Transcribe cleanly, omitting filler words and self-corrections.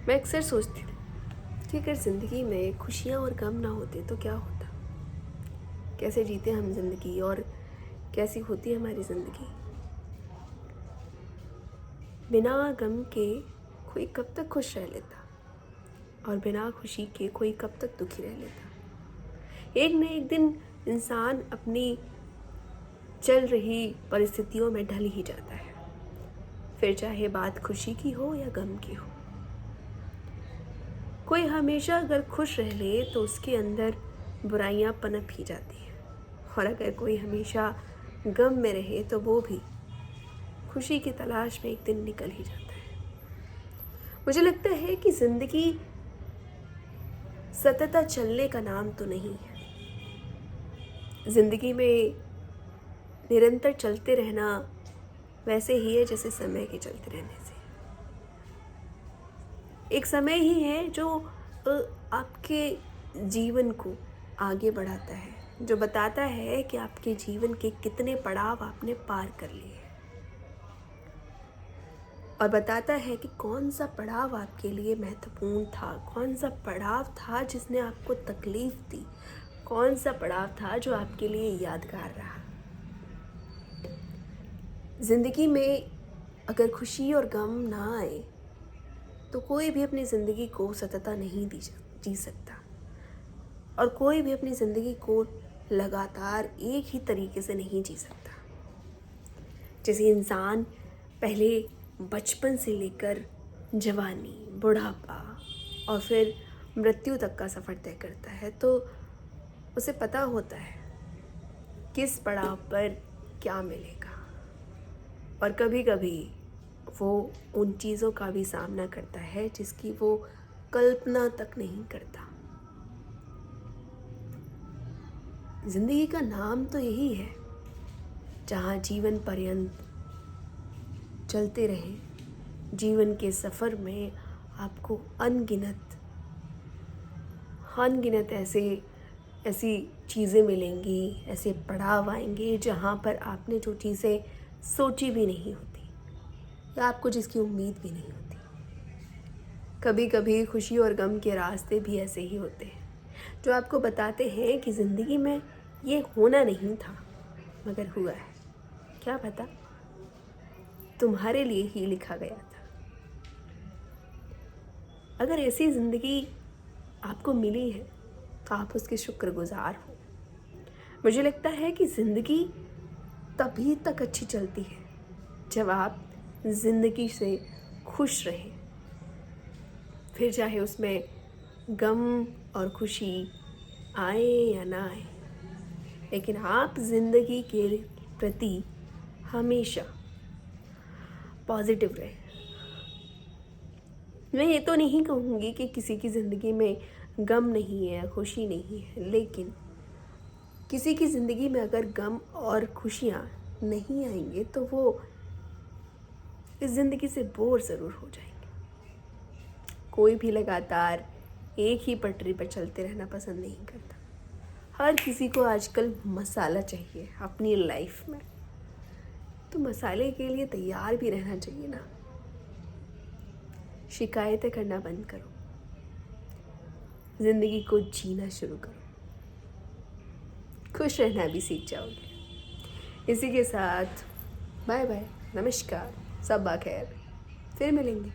मैं अक्सर सोचती हूँ कि अगर ज़िंदगी में खुशियाँ और गम ना होते तो क्या होता, कैसे जीते हम ज़िंदगी और कैसी होती हमारी ज़िंदगी। बिना गम के कोई कब तक खुश रह लेता और बिना खुशी के कोई कब तक दुखी रह लेता। एक न एक दिन इंसान अपनी चल रही परिस्थितियों में ढल ही जाता है, फिर चाहे बात खुशी की हो या गम की हो। कोई हमेशा अगर खुश रह ले तो उसके अंदर बुराइयां पनप ही जाती हैं, और अगर कोई हमेशा गम में रहे तो वो भी खुशी की तलाश में एक दिन निकल ही जाता है। मुझे लगता है कि ज़िंदगी सतत चलने का नाम तो नहीं है। ज़िंदगी में निरंतर चलते रहना वैसे ही है जैसे समय के चलते रहने से। एक समय ही है जो आपके जीवन को आगे बढ़ाता है, जो बताता है कि आपके जीवन के कितने पड़ाव आपने पार कर लिए हैं, और बताता है कि कौन सा पड़ाव आपके लिए महत्वपूर्ण था, कौन सा पड़ाव था जिसने आपको तकलीफ दी, कौन सा पड़ाव था जो आपके लिए यादगार रहा। ज़िंदगी में अगर खुशी और गम ना आए तो कोई भी अपनी ज़िंदगी को सतता नहीं जी सकता, और कोई भी अपनी ज़िंदगी को लगातार एक ही तरीके से नहीं जी सकता। जैसे इंसान पहले बचपन से लेकर जवानी, बुढ़ापा और फिर मृत्यु तक का सफ़र तय करता है, तो उसे पता होता है किस पड़ाव पर क्या मिलेगा, और कभी कभी वो उन चीज़ों का भी सामना करता है जिसकी वो कल्पना तक नहीं करता। ज़िंदगी का नाम तो यही है जहाँ जीवन पर्यंत चलते रहे। जीवन के सफ़र में आपको अनगिनत ऐसी चीज़ें मिलेंगी, ऐसे पड़ाव आएंगे जहाँ पर आपने जो चीज़ें सोची भी नहीं होती या आपको जिसकी उम्मीद भी नहीं होती। कभी कभी खुशी और गम के रास्ते भी ऐसे ही होते हैं जो आपको बताते हैं कि ज़िंदगी में ये होना नहीं था मगर हुआ है। क्या पता तुम्हारे लिए ही लिखा गया था। अगर ऐसी ज़िंदगी आपको मिली है तो आप उसके शुक्रगुजार हो। मुझे लगता है कि ज़िंदगी तभी तक अच्छी चलती है जब आप ज़िंदगी से खुश रहें, फिर चाहे उसमें गम और खुशी आए या ना आए, लेकिन आप ज़िंदगी के प्रति हमेशा पॉजिटिव रहें। मैं ये तो नहीं कहूँगी कि किसी की ज़िंदगी में गम नहीं है, खुशी नहीं है, लेकिन किसी की ज़िंदगी में अगर गम और खुशियाँ नहीं आएंगे तो वो इस ज़िंदगी से बोर ज़रूर हो जाएंगे। कोई भी लगातार एक ही पटरी पर चलते रहना पसंद नहीं करता। हर किसी को आजकल मसाला चाहिए अपनी लाइफ में, तो मसाले के लिए तैयार भी रहना चाहिए ना। शिकायतें करना बंद करो, ज़िंदगी को जीना शुरू करो, खुश रहना भी सीख जाओगे। इसी के साथ बाय बाय, नमस्कार, सब खैर, फिर मिलेंगे।